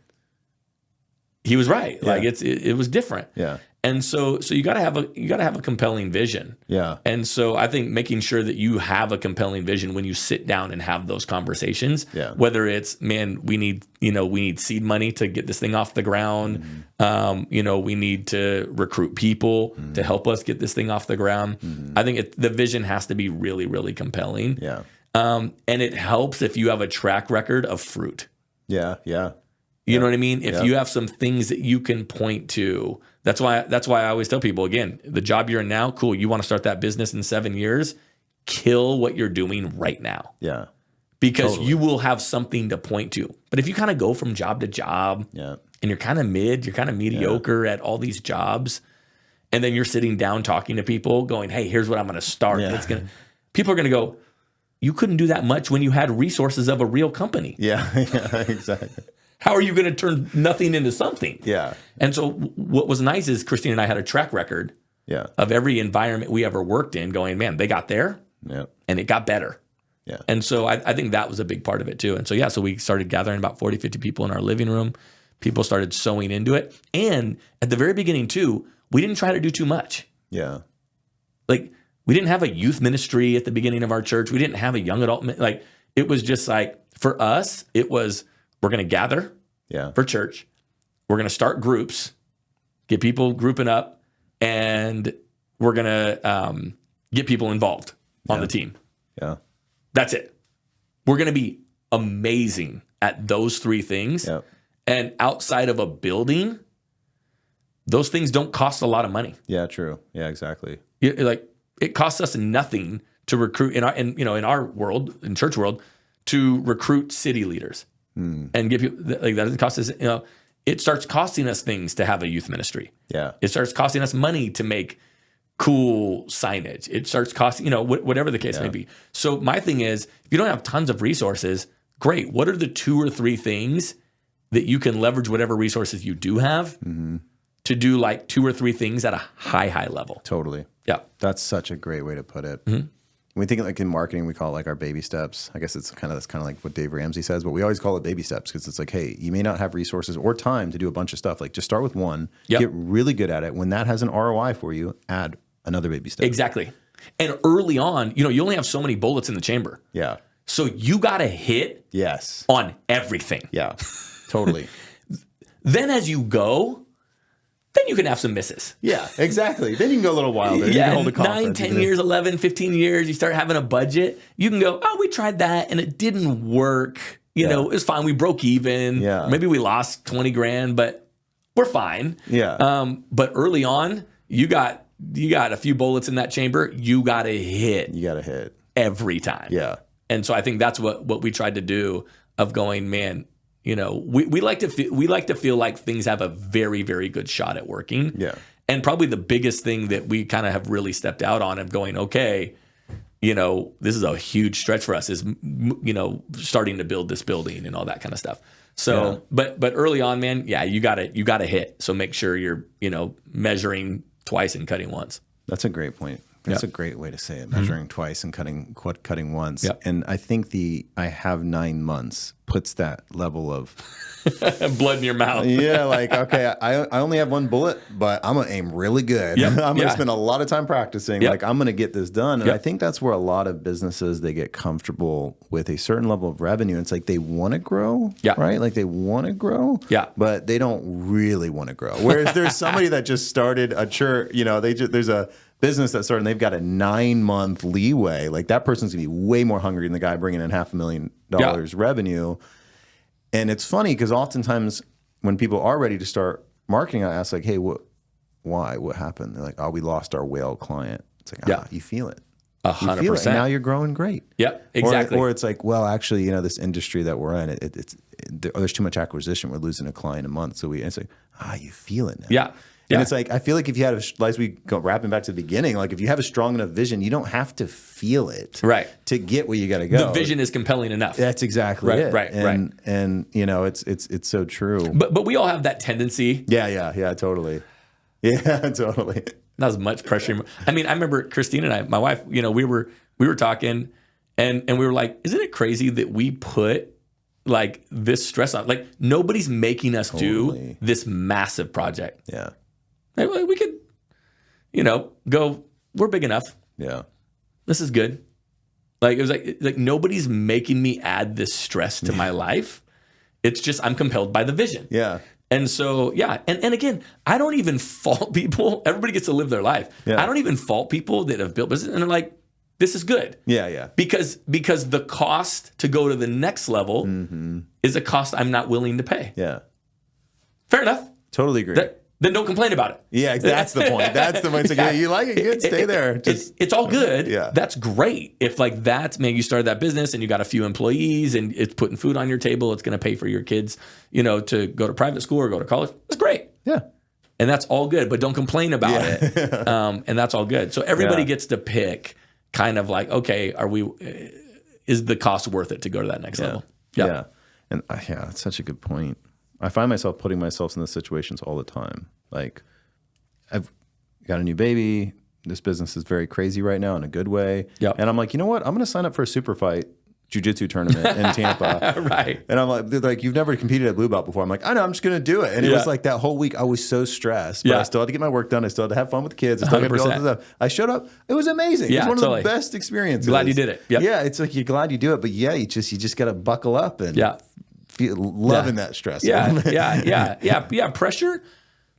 he was right. Yeah. Like it was different. Yeah. And so you gotta have a compelling vision. Yeah. And so I think making sure that you have a compelling vision when you sit down and have those conversations, whether it's, man, we need seed money to get this thing off the ground. Mm-hmm. We need to recruit people to help us get this thing off the ground. Mm-hmm. I think the vision has to be really, really compelling. Yeah. And it helps if you have a track record of fruit. Yeah. Yeah. You know what I mean? If you have some things that you can point to, that's why I always tell people, again, the job you're in now, cool. You want to start that business in 7 years, kill what you're doing right now. Yeah. Because you will have something to point to. But if you kind of go from job to job and you're kind of mediocre at all these jobs, and then you're sitting down talking to people going, hey, here's what I'm going to start. Yeah. People are going to go, you couldn't do that much when you had resources of a real company. Yeah, exactly. How are you going to turn nothing into something? Yeah. And so what was nice is Christine and I had a track record of every environment we ever worked in going, man, they got there and it got better. Yeah. And so I think that was a big part of it too. And so, so we started gathering about 40, 50 people in our living room. People started sewing into it. And at the very beginning too, we didn't try to do too much. Yeah. Like we didn't have a youth ministry at the beginning of our church. We didn't have a young adult. Like it was just like, for us, it was, we're going to gather for church. We're going to start groups, get people grouping up, and we're going to get people involved on the team. Yeah. That's it. We're going to be amazing at those three things. Yep. And outside of a building, those things don't cost a lot of money. Yeah, true. Yeah, exactly. It costs us nothing to recruit in our world, in church world, to recruit city leaders. And give people that doesn't cost us. It starts costing us things to have a youth ministry. Yeah, it starts costing us money to make cool signage. It starts costing whatever the case may be. So my thing is, if you don't have tons of resources, great. What are the 2 or 3 things that you can leverage whatever resources you do have to do like 2 or 3 things at a high level? Totally. Yeah, that's such a great way to put it. Mm-hmm. When we think like in marketing, we call it like our baby steps. I guess that's kind of like what Dave Ramsey says, but we always call it baby steps because it's like, hey, you may not have resources or time to do a bunch of stuff. Like just start with one, get really good at it. When that has an ROI for you, add another baby step. Exactly. And early on, you only have so many bullets in the chamber. Yeah. So you got to hit Yes. on everything. Yeah. Totally. Then as you go, then you can have some misses. Yeah, exactly. Then you can go a little wilder. You Yeah, can hold a 9, conference. 10 years, 11, 15 years, you start having a budget. You can go, oh, we tried that and it didn't work. You know, it was fine. We broke even. Yeah. Maybe we lost 20 grand, but we're fine. Yeah. But early on, you got a few bullets in that chamber. You got to hit You got to hit. every time. Yeah. And so I think that's what we tried to do of going, man, you know, we like to feel like things have a very, very good shot at working. Yeah. And probably the biggest thing that we kind of have really stepped out on of going, okay, you know, this is a huge stretch for us is, you know, starting to build this building and all that kind of stuff. So, but early on, man, yeah, you gotta hit. So make sure you're, you know, measuring twice and cutting once. That's a great point. That's a great way to say it. Measuring twice and cutting once. Yep. And I think I have 9 months puts that level of blood in your mouth. yeah, like okay, I only have one bullet, but I'm gonna aim really good. Yep. I'm gonna spend a lot of time practicing. Yep. Like I'm gonna get this done. And I think that's where a lot of businesses they get comfortable with a certain level of revenue. It's like they want to grow, right? Like they want to grow, but they don't really want to grow. Whereas there's somebody that just started a church, you know, there's a business that started and they've got a 9-month leeway. Like that person's gonna be way more hungry than the guy bringing in $500,000 revenue. And it's funny because oftentimes when people are ready to start marketing, I ask like, hey, why? What happened? They're like, oh, we lost our whale client. It's like, you feel it. 100%. And now you're growing great. Yep, exactly. Or it's like, well, actually, you know, this industry that we're in, there's too much acquisition. We're losing a client a month. So it's like, you feel it now. Yeah. And it's like, I feel like if you had, as we go wrapping back to the beginning, like if you have a strong enough vision, you don't have to feel it to get where you got to go. The vision is compelling enough. That's exactly it. Right. And you know, it's so true. But we all have that tendency. Yeah, totally. Yeah, totally. Not as much pressure. I mean, I remember Christine and I, my wife, you know, we were talking and we were like, isn't it crazy that we put like this stress on, like nobody's making us do this massive project. Yeah. We could, you know, go, we're big enough. Yeah. This is good. Like, it was like nobody's making me add this stress to my life. It's just, I'm compelled by the vision. Yeah. And so, And again, I don't even fault people. Everybody gets to live their life. Yeah. I don't even fault people that have built business and they're like, this is good. Yeah. Because the cost to go to the next level is a cost I'm not willing to pay. Yeah. Fair enough. Totally agree. Then don't complain about it. Yeah, that's the point. That's the point. It's like, yeah, you like it, good, stay there. It's all good. Yeah. That's great. If like that's, man, you started that business and you got a few employees and it's putting food on your table, it's going to pay for your kids, you know, to go to private school or go to college. That's great. Yeah. And that's all good, but don't complain about it. And that's all good. So everybody gets to pick kind of like, okay, is the cost worth it to go to that next level? Yeah. And that's such a good point. I find myself putting myself in those situations all the time. Like, I've got a new baby. This business is very crazy right now in a good way. Yep. And I'm like, you know what? I'm going to sign up for a super fight jiu-jitsu tournament in Tampa. Right. And I'm like, they're like, you've never competed at blue belt before. I'm like, I know, I'm just going to do it. And it was like that whole week I was so stressed, but I still had to get my work done. I still had to have fun with the kids. I still had to do all this stuff. I showed up. It was amazing. Yeah, it was one of the best experiences. Glad you did it. Yep. Yeah. It's like, you're glad you do it, but you just got to buckle up and loving that stress. Yeah.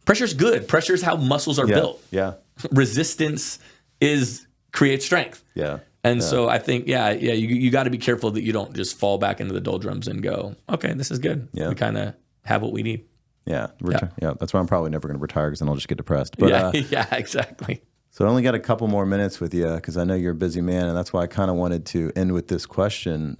Pressure's good. Pressure's how muscles are built. Yeah. Resistance creates strength. Yeah. And so I think, you got to be careful that you don't just fall back into the doldrums and go, okay, this is good. Yeah. We kind of have what we need. Yeah. That's why I'm probably never going to retire because then I'll just get depressed. But, exactly. So I only got a couple more minutes with you because I know you're a busy man, and that's why I kind of wanted to end with this question.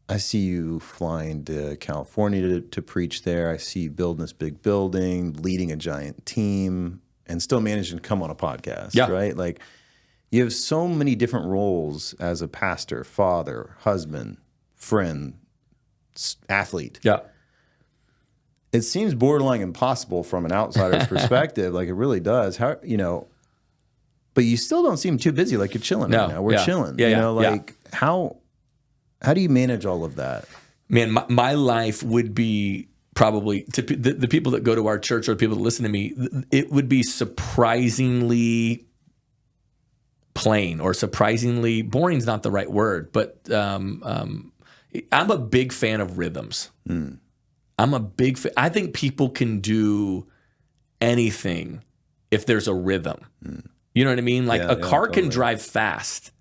I see you flying to California to preach there. I see you building this big building, leading a giant team, and still managing to come on a podcast, right? Like, you have so many different roles as a pastor, father, husband, friend, athlete. Yeah. It seems borderline impossible from an outsider's perspective. Like, it really does. How, you know, but you still don't seem too busy. Like, you're chilling right now. We're chilling. Yeah, you know, like, how do you manage all of that? Man, my life would be probably, to the people that go to our church or the people that listen to me, it would be surprisingly plain or surprisingly boring is not the right word, but I'm a big fan of rhythms. I think people can do anything if there's a rhythm. You know what I mean? Like a car can drive fast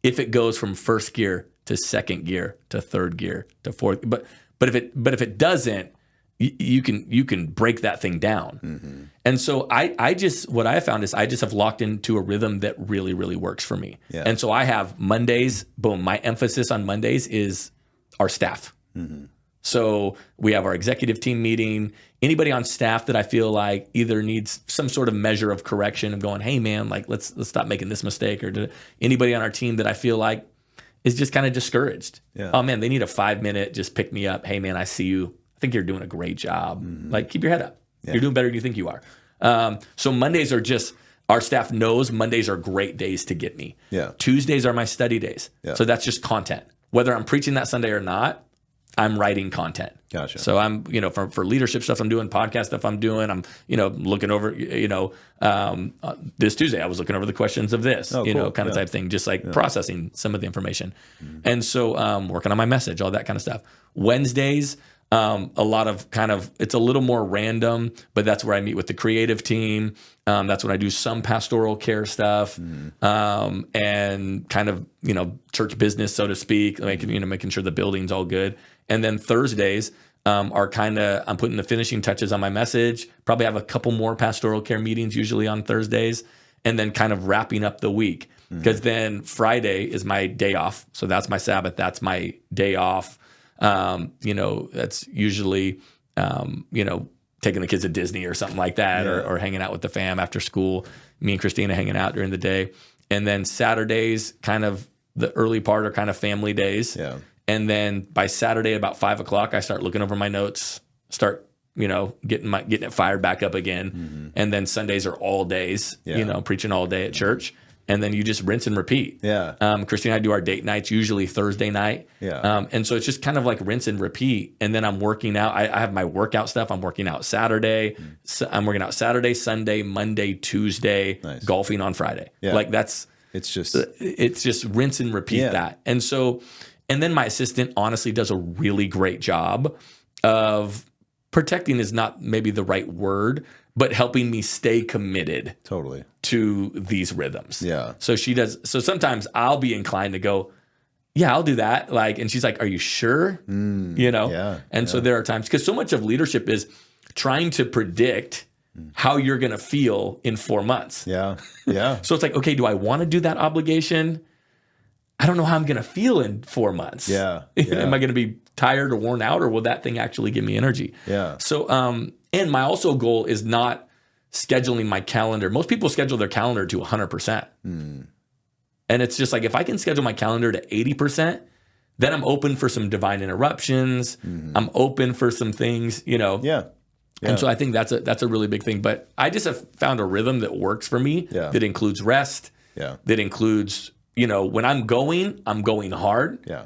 if it goes from first gear to second gear to third gear to fourth. But if it doesn't, you can break that thing down. And so what I found is I just have locked into a rhythm that really, really works for me. Yeah. And so I have Mondays, boom, my emphasis on Mondays is our staff. So we have our executive team meeting. Anybody on staff that I feel like either needs some sort of measure of correction of going, hey man, like let's stop making this mistake, or anybody on our team that I feel like is just kind of discouraged. Yeah. Oh man, they need a 5-minute, just pick me up. Hey man, I see you. I think you're doing a great job. Like keep your head up. Yeah. You're doing better than you think you are. So Mondays are just, our staff knows Mondays are great days to get me. Yeah. Tuesdays are my study days. Yeah. So that's just content. Whether I'm preaching that Sunday or not, I'm writing content. Gotcha. So I'm, for leadership stuff I'm doing, podcast stuff I'm doing, I'm, looking over, this Tuesday I was looking over the questions of this, cool. kind of type thing, just like processing some of the information. And so working on my message, all that kind of stuff. Wednesdays, a lot of it's a little more random, but that's where I meet with the creative team. That's when I do some pastoral care stuff, and kind of, church business, so to speak, making sure the building's all good. And then Thursdays are I'm putting the finishing touches on my message. Probably have a couple more pastoral care meetings usually on Thursdays, and then kind of wrapping up the week. Because then Friday is my day off. So that's my Sabbath. That's my day off. That's usually, taking the kids to Disney or something like that, or hanging out with the fam after school. Me and Christina hanging out during the day. And then Saturdays, kind of the early part are kind of family days. Yeah. And then by Saturday, about 5 o'clock, I start looking over my notes, start, getting it fired back up again. And then Sundays are all days, preaching all day at church. And then you just rinse and repeat. Yeah. Christine and I do our date nights, usually Thursday night. Yeah. And so it's just kind of like rinse and repeat. And then I'm working out. I have my workout stuff. I'm working out Saturday. So I'm working out Saturday, Sunday, Monday, Tuesday, golfing on Friday. Yeah. Like it's just rinse and repeat that. And so, and then my assistant honestly does a really great job of protecting is not maybe the right word, but helping me stay committed to these rhythms. Yeah. So she does. So sometimes I'll be inclined to go, yeah, I'll do that. And she's like, are you sure? Yeah. And so there are times, because so much of leadership is trying to predict how you're going to feel in 4 months. Yeah. Yeah. So it's like, okay, do I want to do that obligation? I don't know how I'm going to feel in 4 months. Yeah. Am I going to be tired or worn out, or will that thing actually give me energy? Yeah. So, and my also goal is not scheduling my calendar. Most people schedule their calendar to 100%. And it's just like, if I can schedule my calendar to 80%, then I'm open for some divine interruptions. I'm open for some things, Yeah. And so I think that's a really big thing. But I just have found a rhythm that works for me that includes rest, that includes, when I'm going hard. Yeah.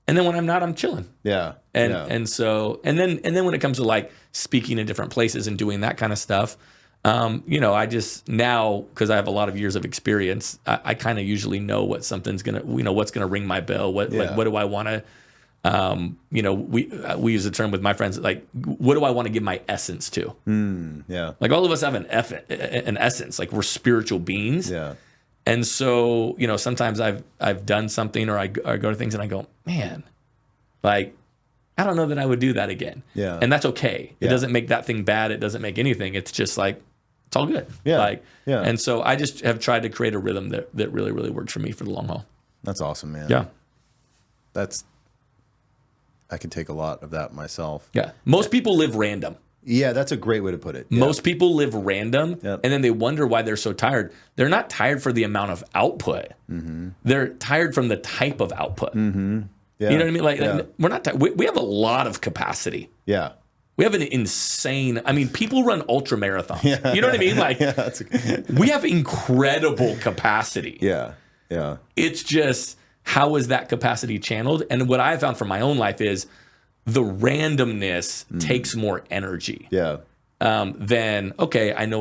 And then when I'm not, I'm chilling. Yeah. And so then when it comes to like speaking in different places and doing that kind of stuff, I just now, because I have a lot of years of experience, I kind of usually know what something's gonna, what's gonna ring my bell. What do I want to, we use the term with my friends, like, what do I want to give my essence to? Yeah. Like all of us have an essence, like we're spiritual beings. Yeah. And so, sometimes I've done something, or I go to things and I go, man, like, I don't know that I would do that again. Yeah. And that's okay. It doesn't make that thing bad. It doesn't make anything. It's just like, it's all good. Yeah. And so I just have tried to create a rhythm that really, really works for me for the long haul. That's awesome, man. Yeah. I can take a lot of that myself. Yeah. Most people live random. Yeah, that's a great way to put it. Yeah. Most people live random, and then they wonder why they're so tired. They're not tired for the amount of output. They're tired from the type of output. Yeah. You know what I mean? Like we're not tired. We have a lot of capacity. Yeah. We have an insane, people run ultra marathons. Yeah. You know what I mean? Like we have incredible capacity. Yeah. Yeah. It's just, how is that capacity channeled? And what I found from my own life is the randomness takes more energy. Yeah. Then, okay, I know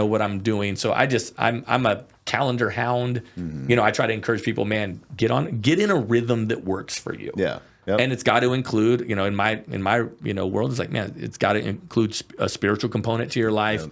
what I'm doing. So I'm a calendar hound. You know, I try to encourage people, man, get in a rhythm that works for you. Yeah. Yep. And it's got to include, you know, in my world, it's like, man, it's got to include a spiritual component to your life.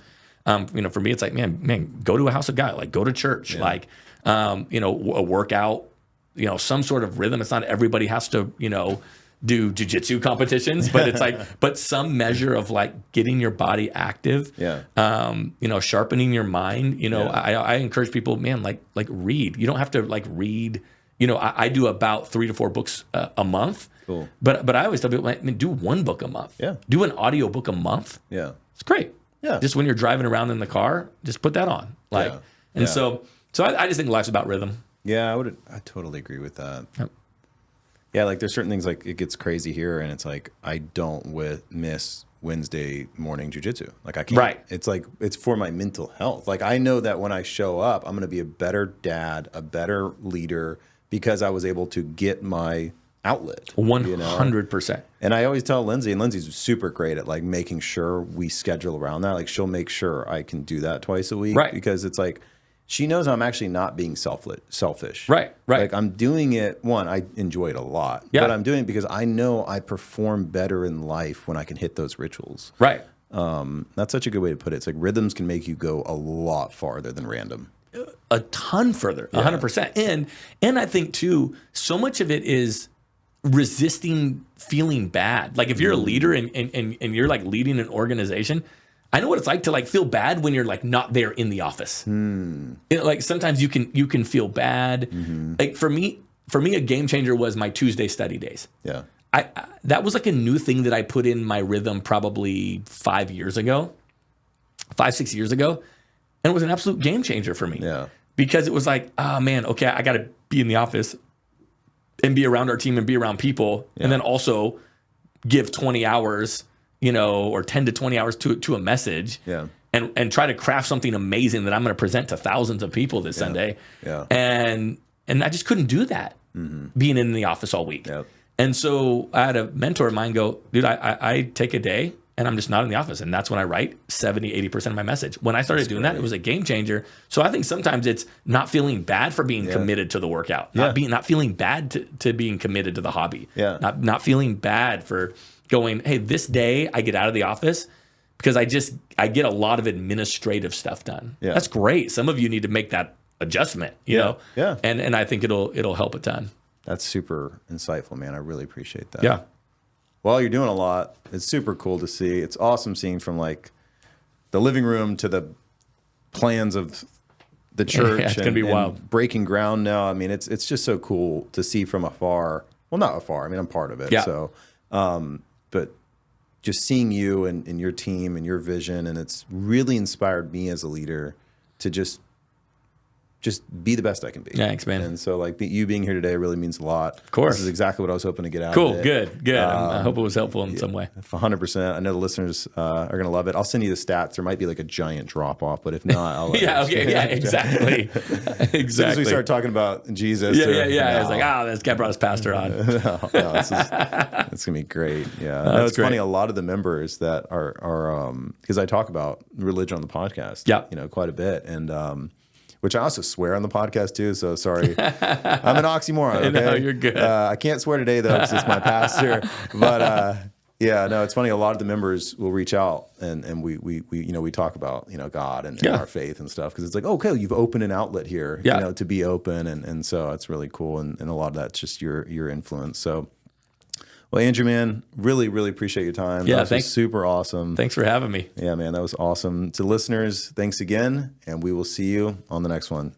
Yep. You know, for me, it's like, man, go to a house of God, like go to church, like, you know, a workout, you know, some sort of rhythm. It's not everybody has to, you know, do jiu-jitsu competitions, but it's like, but some measure of like getting your body active, you know, sharpening your mind. You know, I encourage people, man, like read. You don't have to like read. You know, I do about 3 to 4 books a month. Cool. But I always tell people, man, do 1 book a month. Yeah. Do an audio book a month. Yeah. It's great. Yeah. Just when you're driving around in the car, just put that on. Like, and so I just think life's about rhythm. Yeah, I totally agree with that. Yep. Yeah, like there's certain things like it gets crazy here, and it's like I don't miss Wednesday morning jujitsu. Like I can't. Right. It's like it's for my mental health. Like I know that when I show up, I'm going to be a better dad, a better leader because I was able to get my outlet. 100%. And I always tell Lindsay, and Lindsay's super great at like making sure we schedule around that. Like she'll make sure I can do that twice a week, right? Because it's like. She knows I'm actually not being selfish. Right. Like I'm doing it, one, I enjoy it a lot. Yeah. But I'm doing it because I know I perform better in life when I can hit those rituals. Right. That's such a good way to put it. It's like rhythms can make you go a lot farther than random. A ton further, 100%. And I think too, so much of it is resisting feeling bad. Like if you're a leader and you're like leading an organization, I know what it's like to like feel bad when you're like not there in the office. You know, like sometimes you can feel bad. Like for me, a game changer was my Tuesday study days. Yeah. I that was like a new thing that I put in my rhythm probably 5 years ago, 6 years ago. And it was an absolute game changer for me. Yeah. Because it was like, oh man, okay, I got to be in the office and be around our team and be around people. And then also give 20 hours, you know, or 10 to 20 hours to a message, and try to craft something amazing that I'm going to present to thousands of people this Sunday. Yeah. And I just couldn't do that being in the office all week. Yep. And so I had a mentor of mine go, dude, I take a day and I'm just not in the office. And that's when I write 70, 80% of my message. When I started doing that, it was a game changer. So I think sometimes it's not feeling bad for being committed to the workout, not feeling bad to being committed to the hobby, not feeling bad for going, hey, this day I get out of the office because I get a lot of administrative stuff done. Yeah. That's great. Some of you need to make that adjustment, you know? Yeah. And I think it'll help a ton. That's super insightful, man. I really appreciate that. Yeah. Well, you're doing a lot. It's super cool to see. It's awesome seeing from like the living room to the plans of the church. It's gonna be wild. Breaking ground now. I mean, it's just so cool to see from afar. Well, not afar. I mean, I'm part of it. Yeah. So, but just seeing you and your team and your vision, and it's really inspired me as a leader to just be the best I can be. Yeah, thanks, man. And so like you being here today really means a lot. Of course. This is exactly what I was hoping to get out cool, of it. Good. I hope it was helpful in some way. 100%. I know the listeners are going to love it. I'll send you the stats. There might be like a giant drop off, but if not, I'll exactly. As soon as we start talking about Jesus. I was like, this guy brought his pastor on. It's going to be great. Yeah. No, it's funny. A lot of the members that are because I talk about religion on the podcast, quite a bit. And, which I also swear on the podcast too. So sorry, I'm an oxymoron. Okay? No, you're good. I can't swear today though because it's my pastor. But it's funny. A lot of the members will reach out and we talk about God and our faith and stuff because it's like, okay, you've opened an outlet here, to be open, and so it's really cool. And a lot of that's just your influence. So. Well, Andrew, man, really, really appreciate your time. Yeah, that was super awesome. Thanks for having me. Yeah, man, that was awesome. To listeners, thanks again, and we will see you on the next one.